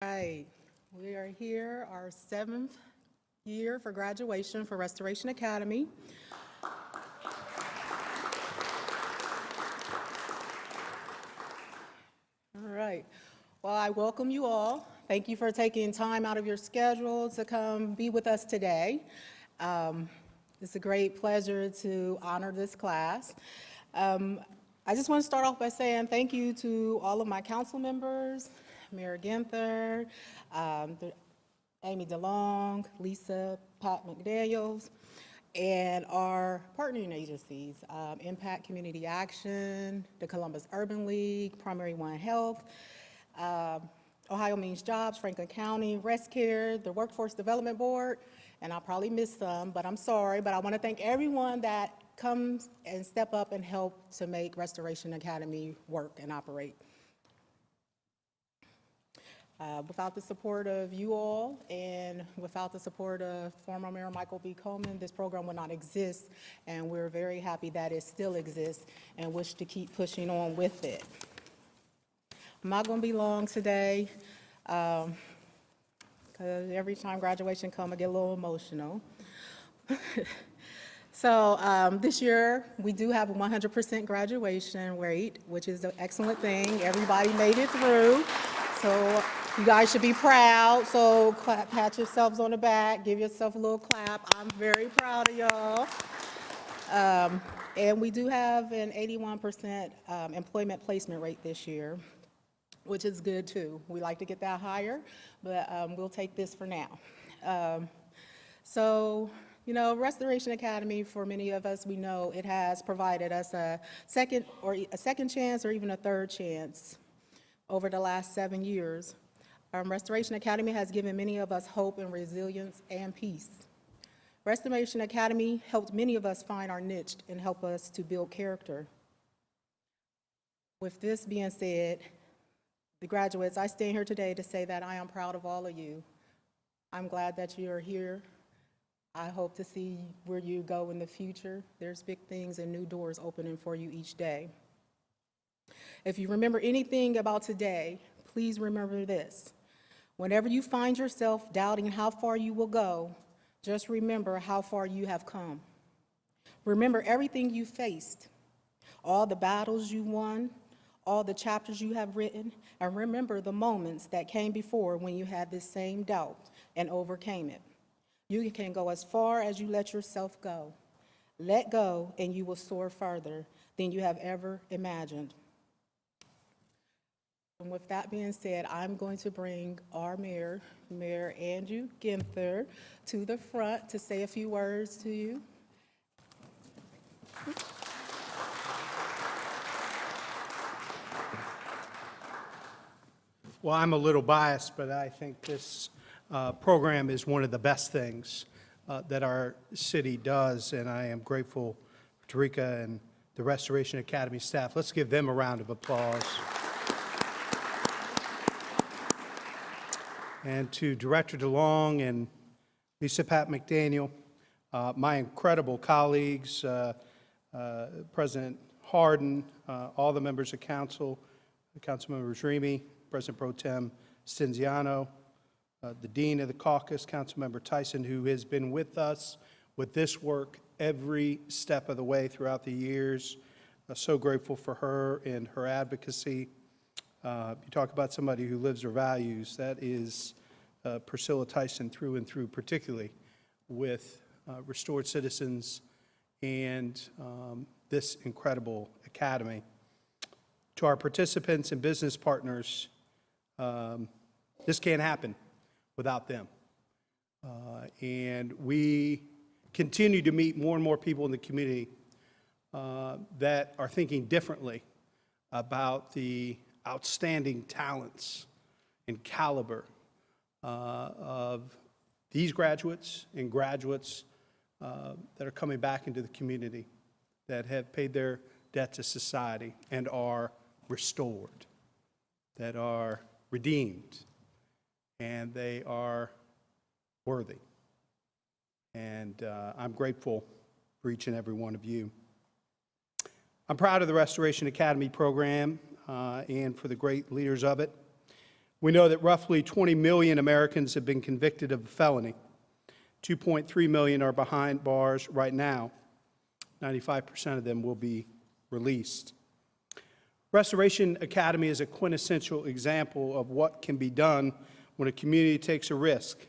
Right, we are here, our 7th year for graduation for Restoration Academy. All right, well, I welcome you all. Thank you for taking time out of your schedule to come be with us today. It's a great pleasure to honor this class. I just want to start off by saying thank you to all of my council members, Mayor Ginther, Amy DeLong, Lisa, Pat McDaniels, and our partnering agencies, Impact Community Action, the Columbus Urban League, Primary One Health, Ohio Means Jobs, Franklin County, ResCare, the Workforce Development Board, and I'll probably miss some, but I'm sorry, but I want to thank everyone that comes and step up and help to make Restoration Academy work and operate. Without the support of you all and without the support of former Mayor Michael B. Coleman, this program would not exist, and we're very happy that it still exists and wish to keep pushing on with it. I'm not going to be long today, because every time graduation comes, I get a little emotional. So this year, we do have a 100% graduation rate, which is an excellent thing. Everybody made it through. So you guys should be proud. So pat yourselves on the back, give yourself a little clap. I'm very proud of y'all. And we do have an 81% employment placement rate this year, which is good too. We like to get that higher, but we'll take this for now. So, you know, Restoration Academy, for many of us, we know it has provided us a second chance or even a third chance over the last 7 years. Restoration Academy has given many of us hope and resilience and peace. Restoration Academy helped many of us find our niche and help us to build character. With this being said, the graduates, I stand here today to say that I am proud of all of you. I'm glad that you are here. I hope to see where you go in the future. There's big things and new doors opening for you each day. If you remember anything about today, please remember this. Whenever you find yourself doubting how far you will go, just remember how far you have come. Remember everything you faced, all the battles you won, all the chapters you have written, and remember the moments that came before when you had this same doubt and overcame it. You can go as far as you let yourself go. Let go and you will soar farther than you have ever imagined. And with that being said, I'm going to bring our mayor, Mayor Andrew Ginther, to the front to say a few words to you. Well, I'm a little biased, but I think this program is one of the best things that our city does, and I am grateful to Tarika and the Restoration Academy staff. Let's give them a round of applause. And to Director DeLong and Lisa Pat McDaniel, my incredible colleagues, President Hardin, all the members of council, Councilmembers Remy, President Pro Tem Stinziano, the Dean of the Caucus, Councilmember Tyson, who has been with us with this work every step of the way throughout the years. So grateful for her and her advocacy. You talk about somebody who lives her values. That is Priscilla Theis through and through, particularly with Restored Citizens and this incredible academy. To our participants and business partners, this can't happen without them. And we continue to meet more and more people in the community that are thinking differently about the outstanding talents and caliber of these graduates and graduates that are coming back into the community, that have paid their debt to society and are restored, that are redeemed, and they are worthy. And I'm grateful for each and every one of you. I'm proud of the Restoration Academy program and for the great leaders of it. We know that roughly 20 million Americans have been convicted of a felony. 2.3 million are behind bars right now. 95% of them will be released. Restoration Academy is a quintessential example of what can be done when a community takes a risk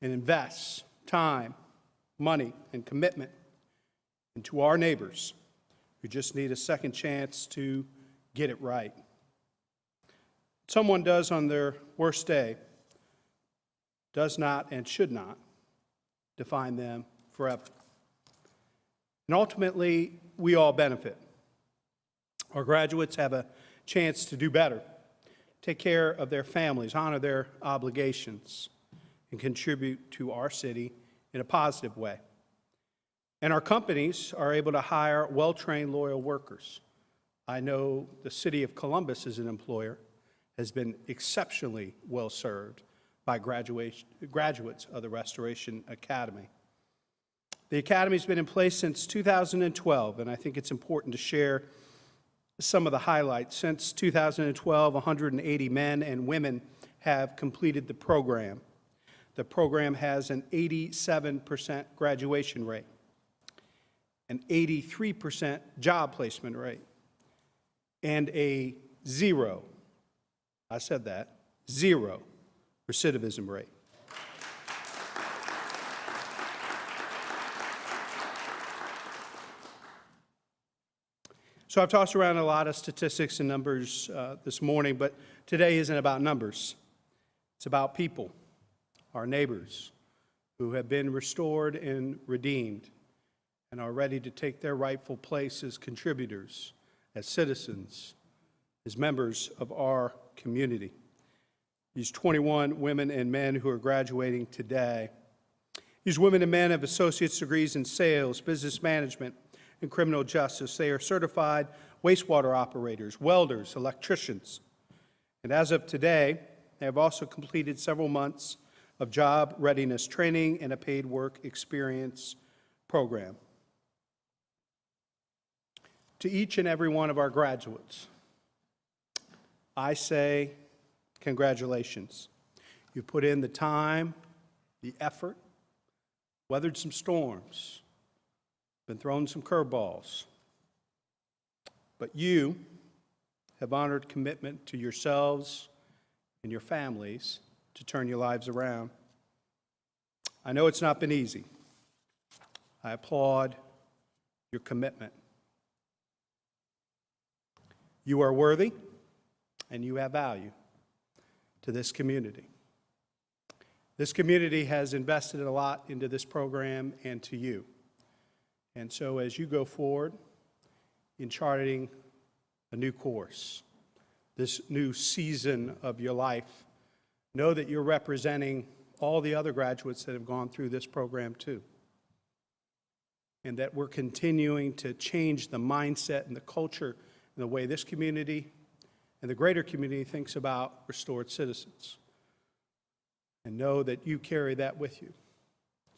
and invests time, money, and commitment into our neighbors who just need a second chance to get it right. What someone does on their worst day does not and should not define them forever. And ultimately, we all benefit. Our graduates have a chance to do better, take care of their families, honor their obligations, and contribute to our city in a positive way. And our companies are able to hire well-trained, loyal workers. I know the city of Columbus as an employer has been exceptionally well served by graduates of the Restoration Academy. The Academy has been in place since 2012, and I think it's important to share some of the highlights. Since 2012, 180 men and women have completed the program. The program has an 87% graduation rate, an 83% job placement rate, and a zero recidivism rate. So I've tossed around a lot of statistics and numbers this morning, but today isn't about numbers. It's about people, our neighbors, who have been restored and redeemed and are ready to take their rightful place as contributors, as citizens, as members of our community. These 21 women and men who are graduating today. These women and men have associate's degrees in sales, business management, and criminal justice. They are certified wastewater operators, welders, electricians. And as of today, they have also completed several months of job readiness training and a paid work experience program. To each and every one of our graduates, I say congratulations. You put in the time, the effort, weathered some storms, been thrown some curveballs, but you have honored commitment to yourselves and your families to turn your lives around. I know it's not been easy. I applaud your commitment. You are worthy and you have value to this community. This community has invested a lot into this program and to you. And so as you go forward in charting a new course, this new season of your life, know that you're representing all the other graduates that have gone through this program too. And that we're continuing to change the mindset and the culture and the way this community and the greater community thinks about restored citizens. And know that you carry that with you.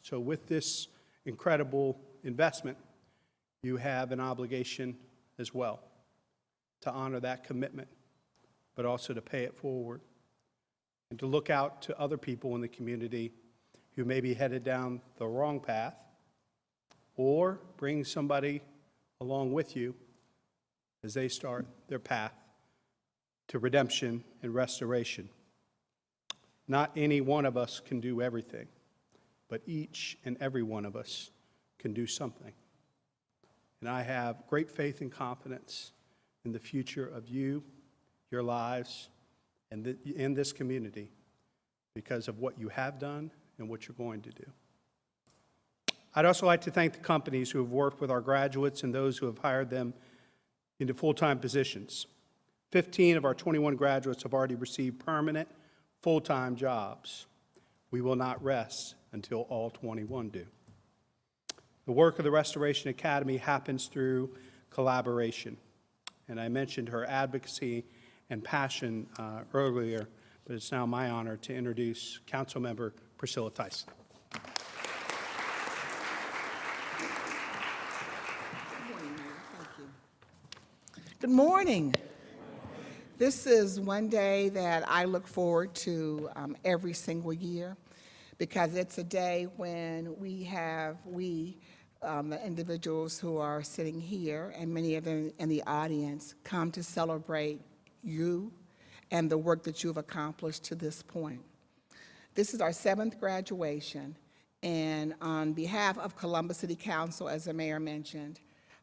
So with this incredible investment, you have an obligation as well to honor that commitment, but also to pay it forward and to look out to other people in the community who may be headed down the wrong path, or bring somebody along with you as they start their path to redemption and restoration. Not any one of us can do everything, but each and every one of us can do something. And I have great faith and confidence in the future of you, your lives, and in this community because of what you have done and what you're going to do. I'd also like to thank the companies who have worked with our graduates and those who have hired them into full-time positions. 15 of our 21 graduates have already received permanent, full-time jobs. We will not rest until all 21 do. The work of the Restoration Academy happens through collaboration. And I mentioned her advocacy and passion earlier, but it's now my honor to introduce Councilmember Priscilla Theis. Good morning. This is one day that I look forward to every single year because it's a day when the individuals who are sitting here and many of them in the audience come to celebrate you and the work that you've accomplished to this point. This is our 7th graduation, and on behalf of Columbus City Council, as the mayor mentioned,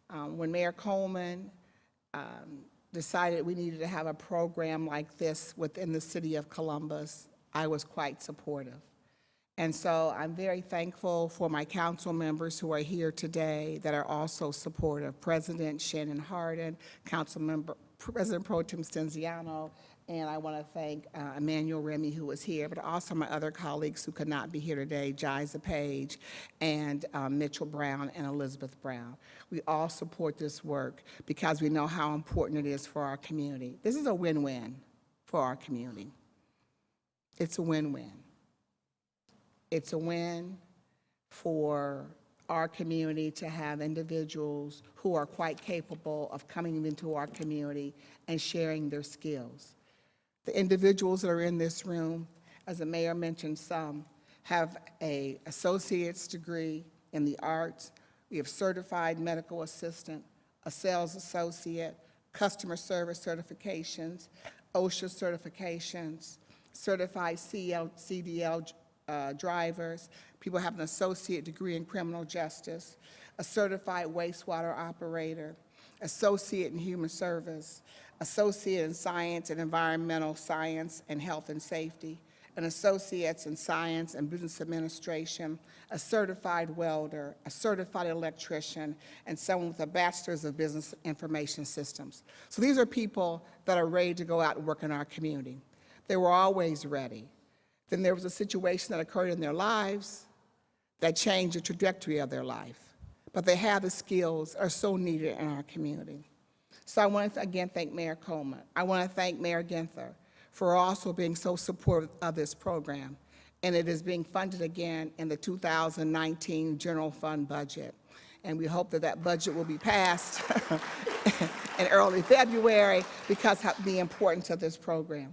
when Mayor Coleman decided we needed to have a program like this within the city of Columbus, I was quite supportive. And so I'm very thankful for my council members who are here today that are also supportive. President Shannon Hardin, President Pro Tem Stenziano, and I want to thank Emmanuel Remy, who was here, but also my other colleagues who could not be here today, Jiza Page and Mitchell Brown and Elizabeth Brown. We all support this work because we know how important it is for our community. This is a win-win for our community. It's a win-win. It's a win for our community to have individuals who are quite capable of coming into our community and sharing their skills. The individuals that are in this room, as the mayor mentioned, some have an associate's degree in the arts. We have certified medical assistant, a sales associate, customer service certifications, OSHA certifications, certified CDL drivers. People have an associate degree in criminal justice, a certified wastewater operator, associate in human service, associate in science and environmental science and health and safety, an associate's in science and business administration, a certified welder, a certified electrician, and someone with a bachelor's of business information systems. So these are people that are ready to go out and work in our community. They were always ready. Then there was a situation that occurred in their lives that changed the trajectory of their life. But they have the skills that are so needed in our community. So I want to again thank Mayor Coleman. I want to thank Mayor Ginther for also being so supportive of this program. And it is being funded again in the 2019 general fund budget. And we hope that that budget will be passed in early February because of the importance of this program.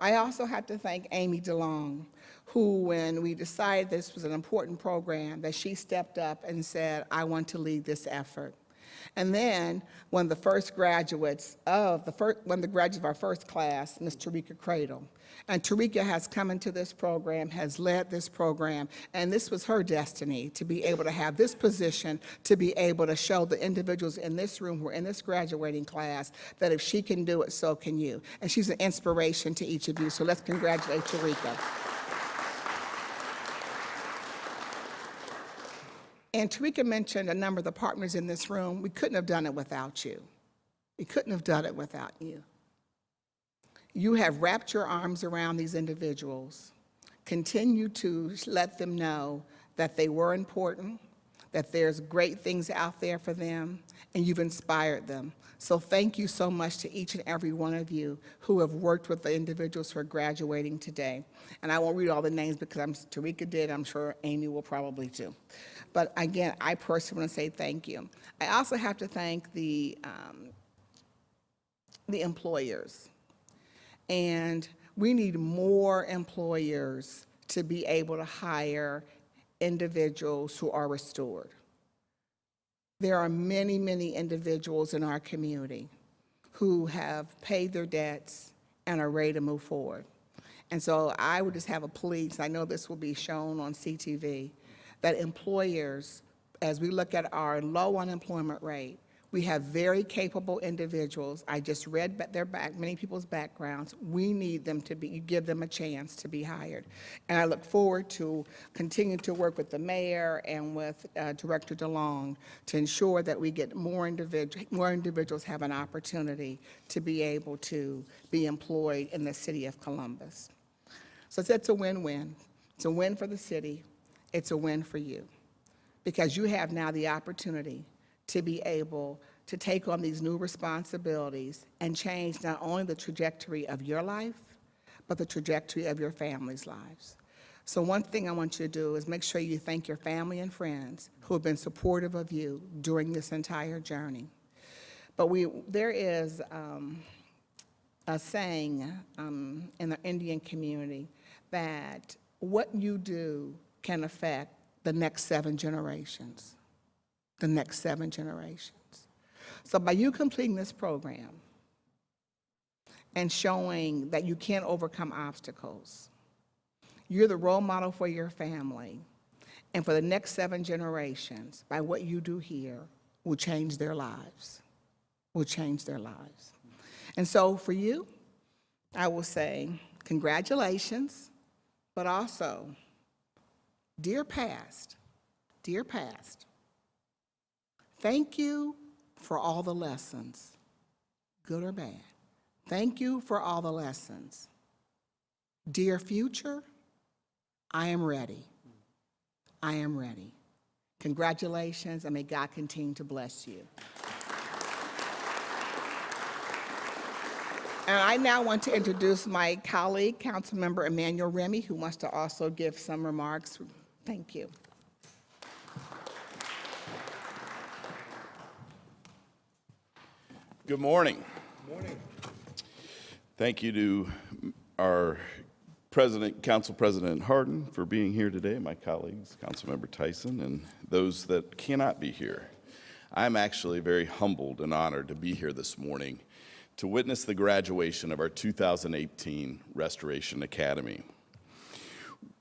I also have to thank Amy DeLong, who, when we decided this was an important program, that she stepped up and said, I want to lead this effort. And then one of the first graduates of our first class, Ms. Tarika Cradle. And Tarika has come into this program, has led this program, and this was her destiny, to be able to have this position, to be able to show the individuals in this room who are in this graduating class that if she can do it, so can you. And she's an inspiration to each of you, so let's congratulate Tarika. And Tarika mentioned a number of the partners in this room. We couldn't have done it without you. We couldn't have done it without you. You have wrapped your arms around these individuals. Continue to let them know that they were important, that there's great things out there for them, and you've inspired them. So thank you so much to each and every one of you who have worked with the individuals who are graduating today. And I won't read all the names because Tarika did, I'm sure Amy will probably too. But again, I personally want to say thank you. I also have to thank the employers. And we need more employers to be able to hire individuals who are restored. There are many, many individuals in our community who have paid their debts and are ready to move forward. And so I would just have a plea, I know this will be shown on CTV, that employers, as we look at our low unemployment rate, we have very capable individuals. I just read many people's backgrounds. We need them to give them a chance to be hired. And I look forward to continuing to work with the mayor and with Director DeLong to ensure that we get more individuals have an opportunity to be able to be employed in the city of Columbus. So it's a win-win. It's a win for the city. It's a win for you because you have now the opportunity to be able to take on these new responsibilities and change not only the trajectory of your life, but the trajectory of your family's lives. So one thing I want you to do is make sure you thank your family and friends who have been supportive of you during this entire journey. But there is a saying in the Indian community that what you do can affect the next 7 generations, the next 7 generations. So by you completing this program and showing that you can overcome obstacles, you're the role model for your family, and for the next 7 generations, by what you do here, will change their lives, will change their lives. And so for you, I will say congratulations, but also, dear past, thank you for all the lessons, good or bad. Thank you for all the lessons. Dear future, I am ready. I am ready. Congratulations, and may God continue to bless you. And I now want to introduce my colleague, Councilmember Emmanuel Remy, who wants to also give some remarks. Thank you. Good morning. Good morning. Thank you to our Council President Hardin for being here today, my colleagues, Councilmember Tyson, and those that cannot be here. I'm actually very humbled and honored to be here this morning to witness the graduation of our 2018 Restoration Academy.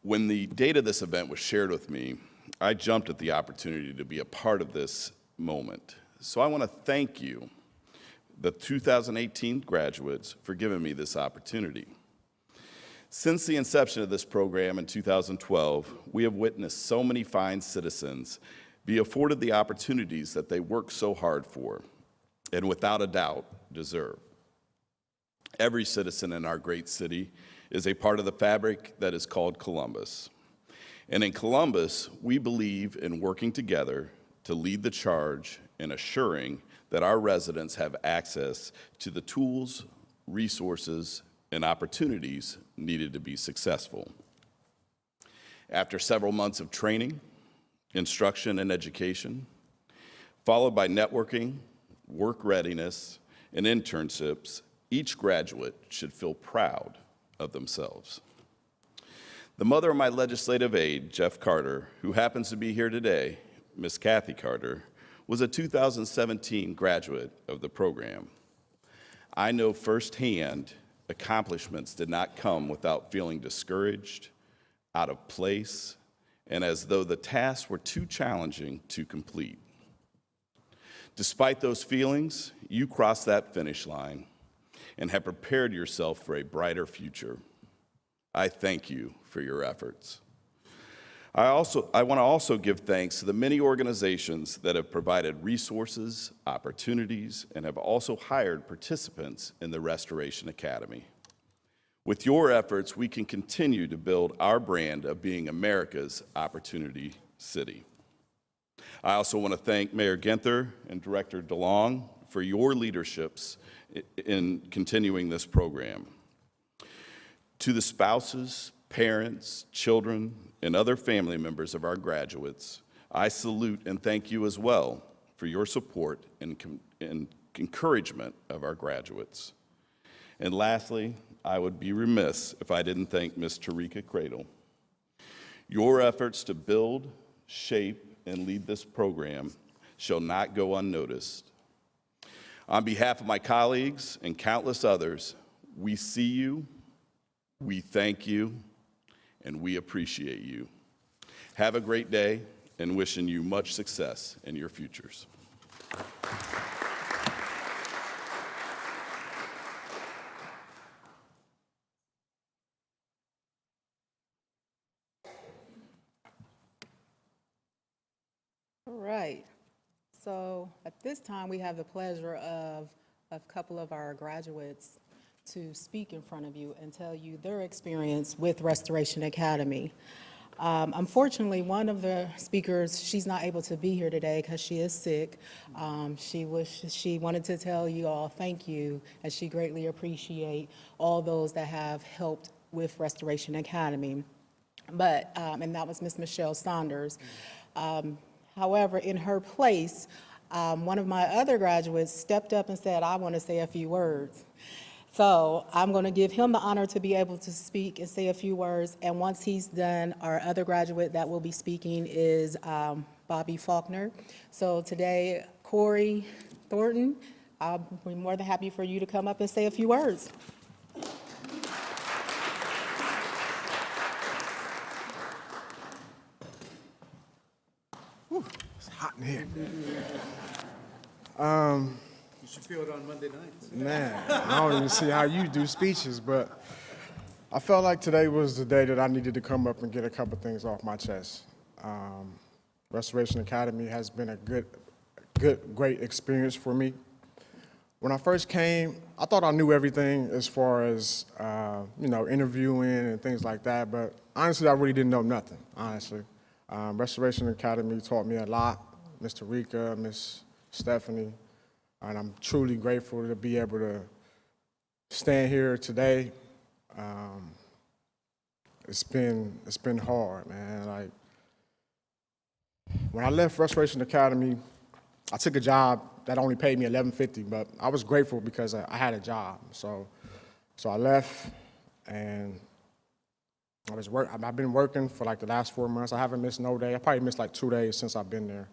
When the date of this event was shared with me, I jumped at the opportunity to be a part of this moment. So I want to thank you, the 2018 graduates, for giving me this opportunity. Since the inception of this program in 2012, we have witnessed so many fine citizens be afforded the opportunities that they work so hard for, and without a doubt, deserve. Every citizen in our great city is a part of the fabric that is called Columbus. And in Columbus, we believe in working together to lead the charge in assuring that our residents have access to the tools, resources, and opportunities needed to be successful. After several months of training, instruction, and education, followed by networking, work readiness, and internships, each graduate should feel proud of themselves. The mother of my legislative aide, Jeff Carter, who happens to be here today, Miss Kathy Carter, was a 2017 graduate of the program. I know firsthand accomplishments did not come without feeling discouraged, out of place, and as though the tasks were too challenging to complete. Despite those feelings, you crossed that finish line and have prepared yourself for a brighter future. I thank you for your efforts. I want to also give thanks to the many organizations that have provided resources, opportunities, and have also hired participants in the Restoration Academy. With your efforts, we can continue to build our brand of being America's Opportunity City. I also want to thank Mayor Ginther and Director DeLong for your leaderships in continuing this program. To the spouses, parents, children, and other family members of our graduates, I salute and thank you as well for your support and encouragement of our graduates. And lastly, I would be remiss if I didn't thank Ms. Tarika Cradle. Your efforts to build, shape, and lead this program shall not go unnoticed. On behalf of my colleagues and countless others, we see you, we thank you, and we appreciate you. Have a great day, and wishing you much success in your futures. All right. So at this time, we have the pleasure of a couple of our graduates to speak in front of you and tell you their experience with Restoration Academy. Unfortunately, one of the speakers, she's not able to be here today because she is sick. She wanted to tell you all thank you, as she greatly appreciate all those that have helped with Restoration Academy. But, and that was Miss Michelle Saunders. However, in her place, one of my other graduates stepped up and said, I want to say a few words. So I'm going to give him the honor to be able to speak and say a few words. And once he's done, our other graduate that will be speaking is Bobby Faulkner. So today, Corey Thornton, I'll be more than happy for you to come up and say a few words. It's hot in here. You should feel it on Monday nights. Man, I don't even see how you do speeches, but I felt like today was the day that I needed to come up and get a couple things off my chest. Restoration Academy has been a great experience for me. When I first came, I thought I knew everything as far as, interviewing and things like that, but honestly, I really didn't know nothing, honestly. Restoration Academy taught me a lot, Ms. Tarika, Ms. Stephanie, and I'm truly grateful to be able to stand here today. It's been hard, man. Like, when I left Restoration Academy, I took a job that only paid me $11.50, but I was grateful because I had a job. So I left, and I've been working for like the last 4 months. I haven't missed no day. I probably missed like 2 days since I've been there.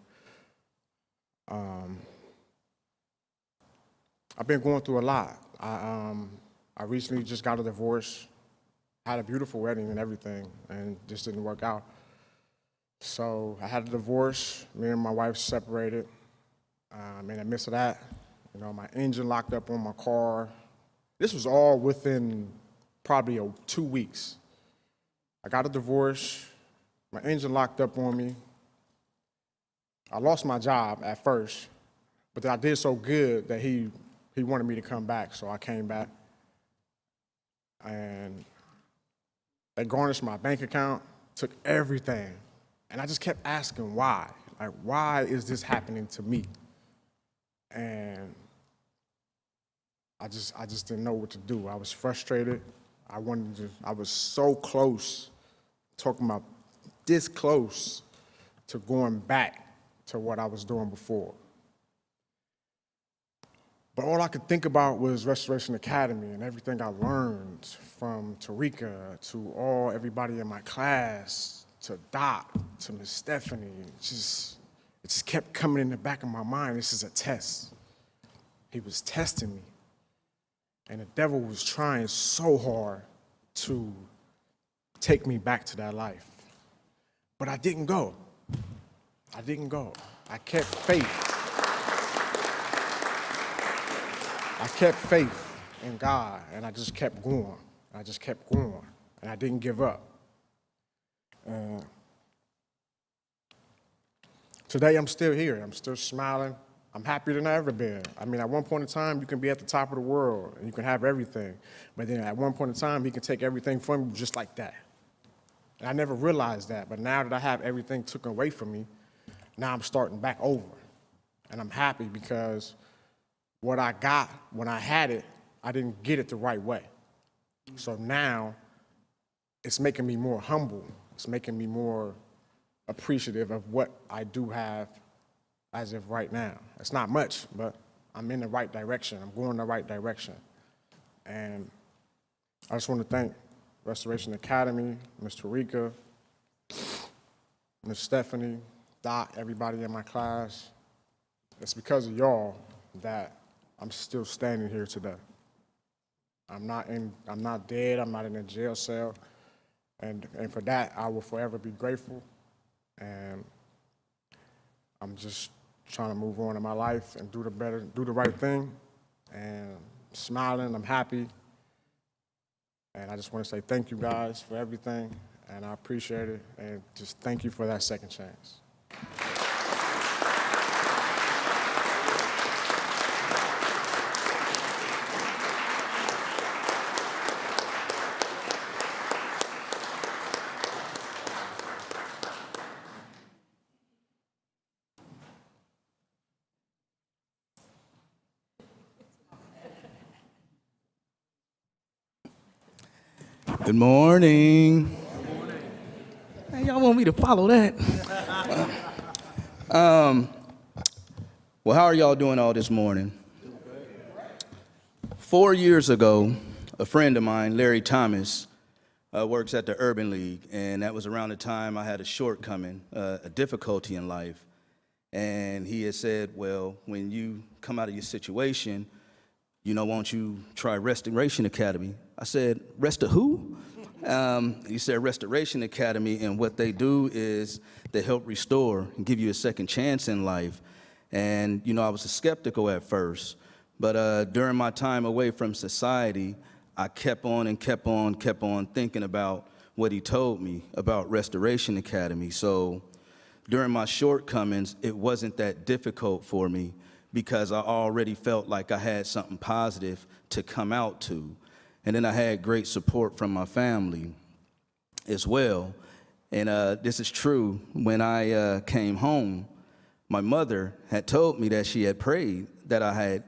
I've been going through a lot. I recently just got a divorce, had a beautiful wedding and everything, and just didn't work out. So I had a divorce. Me and my wife separated. In the midst of that, my engine locked up on my car. This was all within probably 2 weeks. I got a divorce. My engine locked up on me. I lost my job at first, but then I did so good that he wanted me to come back, so I came back. And they garnished my bank account, took everything. And I just kept asking why. Like, why is this happening to me? And I just didn't know what to do. I was frustrated. I was so close, talking about this close to going back to what I was doing before. But all I could think about was Restoration Academy and everything I learned from Tarika to everybody in my class, to Doc, to Miss Stephanie. It just kept coming in the back of my mind. This is a test. He was testing me. And the devil was trying so hard to take me back to that life. But I didn't go. I kept faith. I kept faith in God, and I just kept going. And I didn't give up. Today, I'm still here. I'm still smiling. I'm happier than I ever been. I mean, at one point in time, you can be at the top of the world, and you can have everything. But then at one point in time, he can take everything from you just like that. And I never realized that. But now that I have everything taken away from me, now I'm starting back over. And I'm happy because what I got when I had it, I didn't get it the right way. So now it's making me more humble. It's making me more appreciative of what I do have as of right now. It's not much, but I'm in the right direction. I'm going the right direction. And I just want to thank Restoration Academy, Ms. Tarika, Ms. Stephanie, Doc, everybody in my class. It's because of y'all that I'm still standing here today. I'm not dead, I'm not in a jail cell. And for that, I will forever be grateful. And I'm just trying to move on in my life and do the right thing. And I'm smiling, I'm happy. And I just want to say thank you guys for everything, and I appreciate it. And just thank you for that second chance. Good morning. Hey, y'all want me to follow that? Well, how are y'all doing all this morning? 4 years ago, a friend of mine, Larry Thomas, works at the Urban League, and that was around the time I had a shortcoming, a difficulty in life. And he had said, well, when you come out of your situation, won't you try Restoration Academy? I said, Rest of who? He said, Restoration Academy, and what they do is they help restore and give you a second chance in life. And, I was skeptical at first, but during my time away from society, I kept on thinking about what he told me about Restoration Academy. So during my shortcomings, it wasn't that difficult for me because I already felt like I had something positive to come out to. And then I had great support from my family as well. And this is true. When I came home, my mother had told me that she had prayed that I had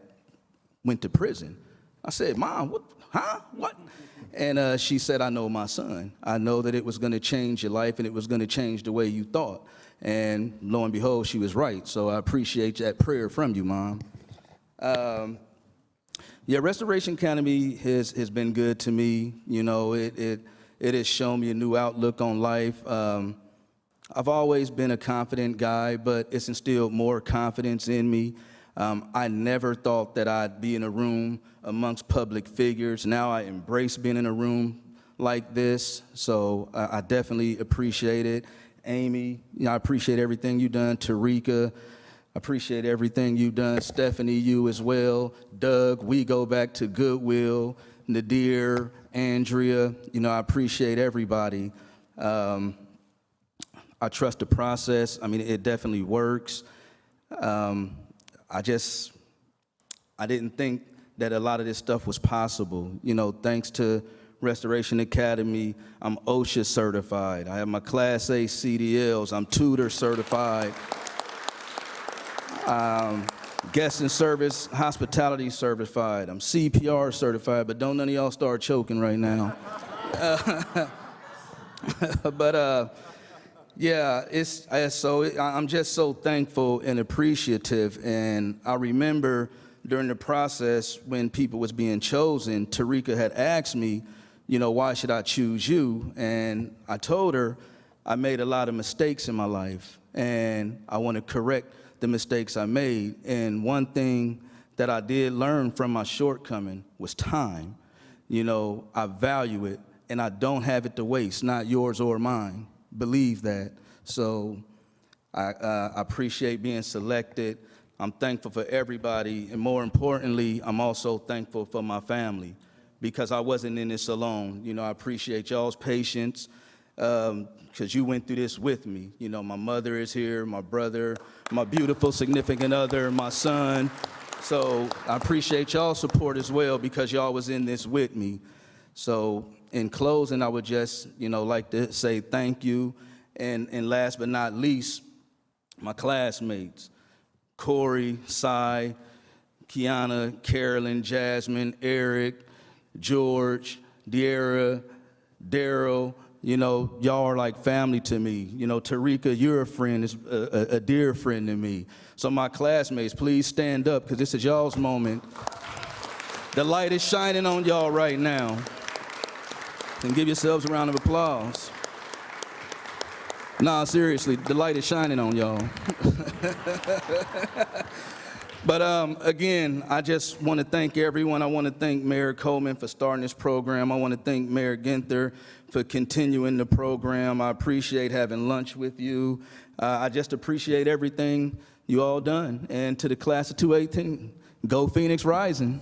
went to prison. I said, Mom, what? Huh? What? And she said, I know my son. I know that it was going to change your life and it was going to change the way you thought. And lo and behold, she was right. So I appreciate that prayer from you, Mom. Yeah, Restoration Academy has been good to me. It has shown me a new outlook on life. I've always been a confident guy, but it's instilled more confidence in me. I never thought that I'd be in a room amongst public figures. Now I embrace being in a room like this, so I definitely appreciate it. Amy, I appreciate everything you've done. Tarika, I appreciate everything you've done. Stephanie, you as well. Doug, we go back to Goodwill. Nadir, Andrea, I appreciate everybody. I trust the process. I mean, it definitely works. I didn't think that a lot of this stuff was possible. Thanks to Restoration Academy, I'm OSHA certified. I have my Class A CDLs. I'm tutor certified. Guest and service hospitality certified. I'm CPR certified, but don't none of y'all start choking right now. But yeah, I'm just so thankful and appreciative. And I remember during the process when people was being chosen, Tarika had asked me, why should I choose you? And I told her I made a lot of mistakes in my life, and I want to correct the mistakes I made. And one thing that I did learn from my shortcoming was time. I value it, and I don't have it to waste, not yours or mine. Believe that. So I appreciate being selected. I'm thankful for everybody, and more importantly, I'm also thankful for my family, because I wasn't in this alone. I appreciate y'all's patience, because you went through this with me. My mother is here, my brother, my beautiful significant other, my son. So I appreciate y'all's support as well, because y'all was in this with me. So in closing, I would just, like to say thank you. And last but not least, my classmates, Corey, Cy, Kiana, Carolyn, Jasmine, Eric, George, De'Ara, Daryl, y'all are like family to me. Tarika, you're a friend, is a dear friend to me. So my classmates, please stand up, because this is y'all's moment. The light is shining on y'all right now. And give yourselves a round of applause. Nah, seriously, the light is shining on y'all. But again, I just want to thank everyone. I want to thank Mayor Coleman for starting this program. I want to thank Mayor Ginther for continuing the program. I appreciate having lunch with you. I just appreciate everything you all done. And to the class of 2018, go Phoenix Rising.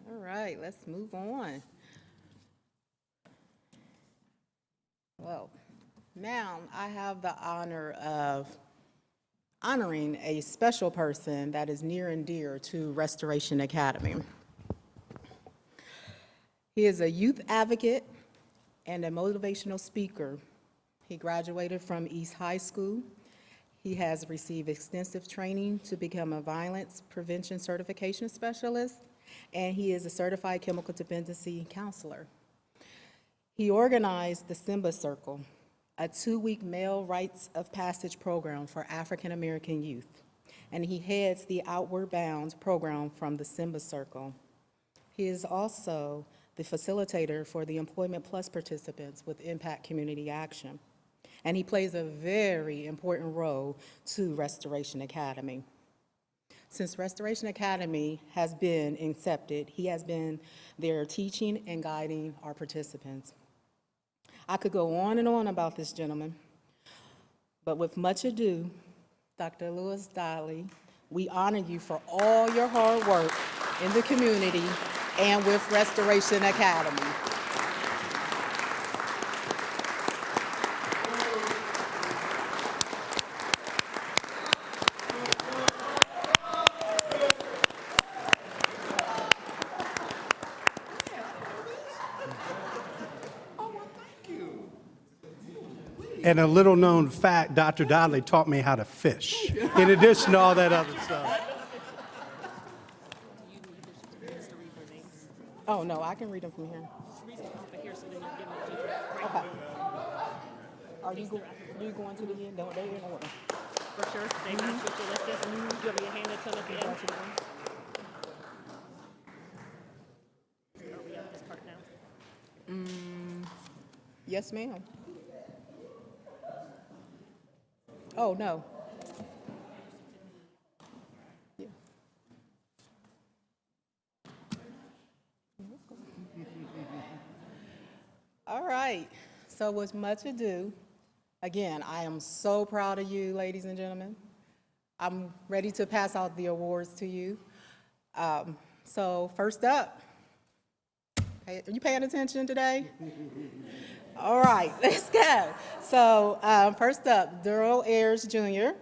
All right, let's move on. Well, now I have the honor of honoring a special person that is near and dear to Restoration Academy. He is a youth advocate and a motivational speaker. He graduated from East High School. He has received extensive training to become a violence prevention certification specialist, and he is a certified chemical dependency counselor. He organized the Simba Circle, a 2-week male rites of passage program for African American youth, and he heads the Outward Bound program from the Simba Circle. He is also the facilitator for the Employment Plus participants with Impact Community Action, and he plays a very important role to Restoration Academy. Since Restoration Academy has been incepted, he has been there teaching and guiding our participants. I could go on and on about this gentleman, but with much ado, Dr. Lewis Dolly, we honor you for all your hard work in the community and with Restoration Academy. And a little known fact, Dr. Dodley taught me how to fish, in addition to all that other stuff. Oh, no, I can read them from here. Okay. Are you going to the end? No, they're in order. For sure, they match with your list. You want me to hand it to them at the end? Are we at this part now? Yes, ma'am. Oh, no. Yeah. All right, so with much ado, again, I am so proud of you, ladies and gentlemen. I'm ready to pass out the awards to you. So first up, are you paying attention today? All right, let's go. So first up, Daryl Ayers Jr.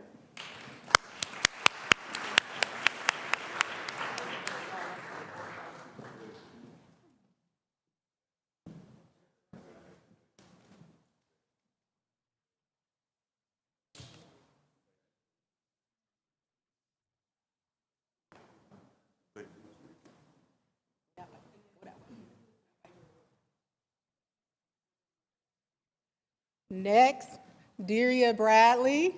Next, Deria Bradley.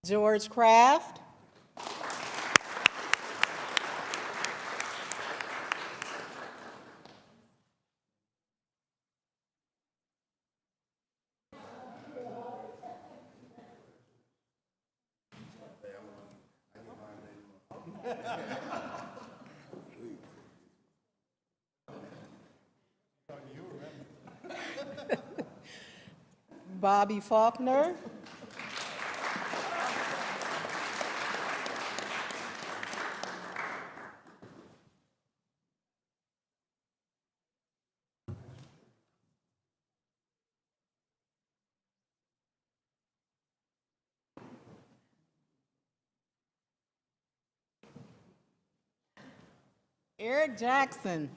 George Kraft. Bobby Faulkner. Eric Jackson.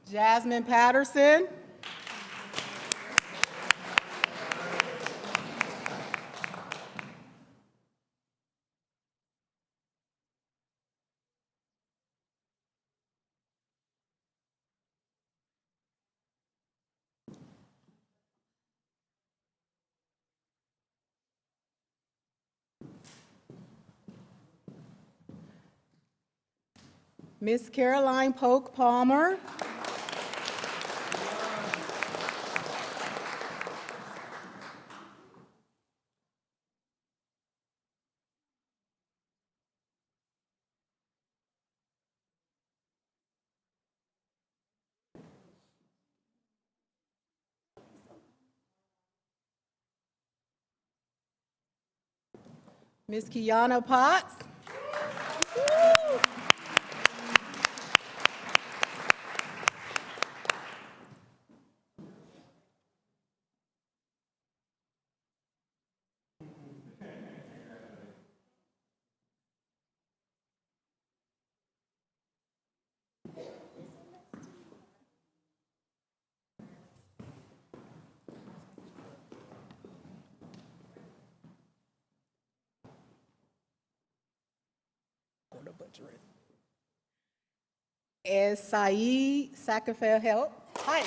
Jasmine Patterson. Miss Caroline Polk Palmer. Miss Kiana Potts. And Saeed Sakafel Help. Hi.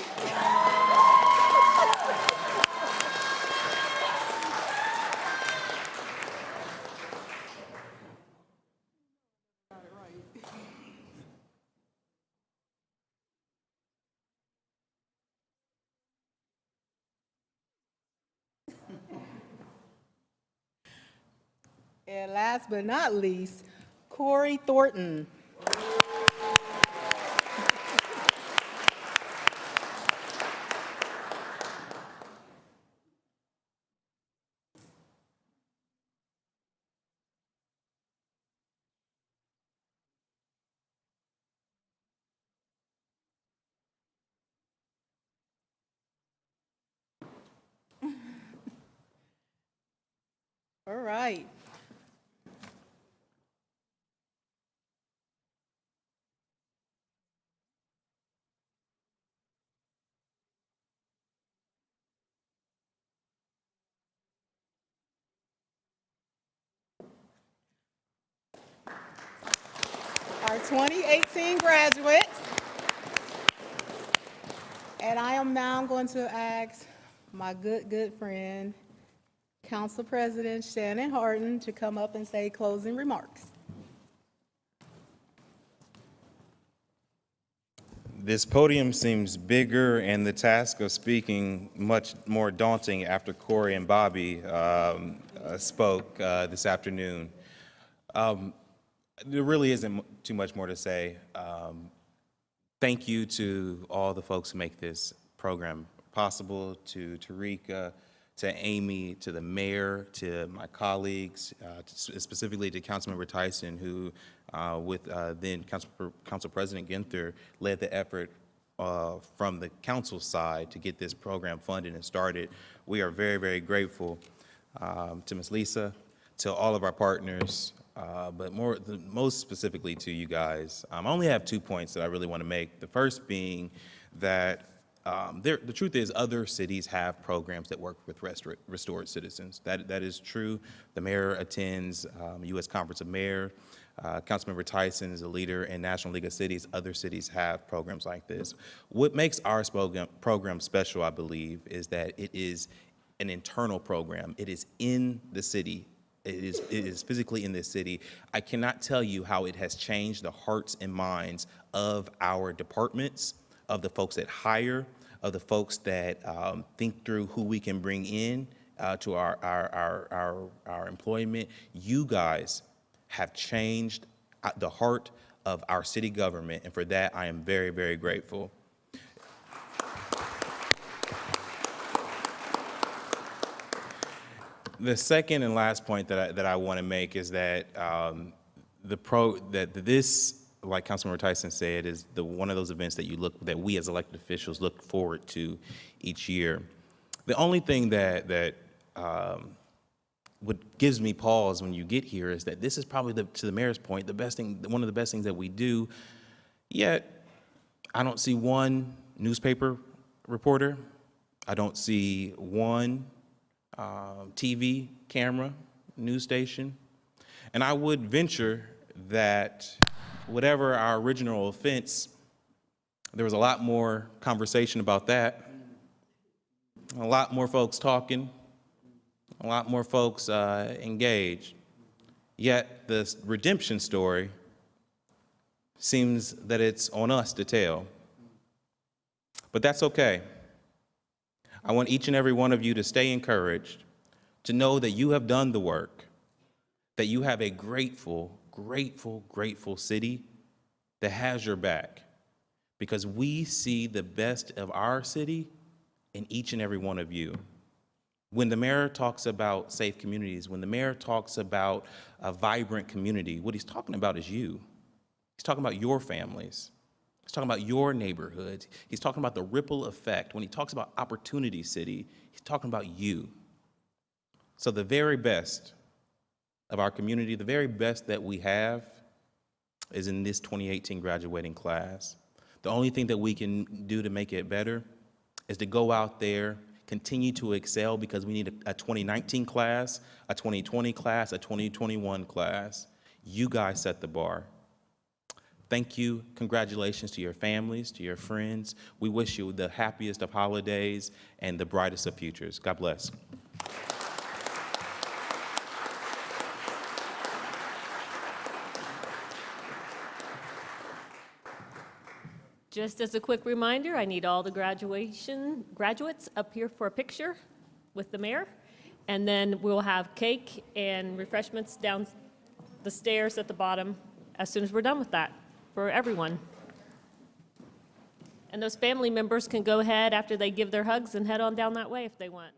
And last but not least, Corey Thornton. All right. Our 2018 graduates. And I am now going to ask my good friend, Council President Shannon Harden, to come up and say closing remarks. This podium seems bigger and the task of speaking much more daunting after Corey and Bobby spoke this afternoon. There really isn't too much more to say. Thank you to all the folks who make this program possible, to Tarika, to Amy, to the mayor, to my colleagues, specifically to Councilmember Tyson, who with then Council President Ginther led the effort from the council side to get this program funded and started. We are very, very grateful to Ms. Lisa, to all of our partners, but most specifically to you guys. I only have 2 points that I really want to make. The first being that the truth is other cities have programs that work with restored citizens. That is true. The mayor attends U.S. Conference of Mayors. Councilmember Tyson is a leader in National League of Cities. Other cities have programs like this. What makes our program special, I believe, is that it is an internal program. It is in the city. It is physically in this city. I cannot tell you how it has changed the hearts and minds of our departments, of the folks that hire, of the folks that think through who we can bring in to our employment. You guys have changed the heart of our city government, and for that I am very, very grateful. The second and last point that I want to make is that this, like Councilmember Tyson said, is one of those events that we as elected officials look forward to each year. The only thing that what gives me pause when you get here is that this is probably, to the mayor's point, one of the best things that we do. Yet I don't see one newspaper reporter. I don't see one TV camera, news station. And I would venture that whatever our original offense, there was a lot more conversation about that, a lot more folks talking, a lot more folks engaged. Yet the redemption story seems that it's on us to tell. But that's okay. I want each and every one of you to stay encouraged, to know that you have done the work, that you have a grateful, grateful, grateful city that has your back, because we see the best of our city in each and every one of you. When the mayor talks about safe communities, when the mayor talks about a vibrant community, what he's talking about is you. He's talking about your families. He's talking about your neighborhoods. He's talking about the ripple effect. When he talks about Opportunity City, he's talking about you. So the very best of our community, the very best that we have is in this 2018 graduating class. The only thing that we can do to make it better is to go out there, continue to excel, because we need a 2019 class, a 2020 class, a 2021 class. You guys set the bar. Thank you. Congratulations to your families, to your friends. We wish you the happiest of holidays and the brightest of futures. God bless. Just as a quick reminder, I need all the graduates up here for a picture with the mayor. And then we'll have cake and refreshments down the stairs at the bottom as soon as we're done with that for everyone. And those family members can go ahead after they give their hugs and head on down that way if they want.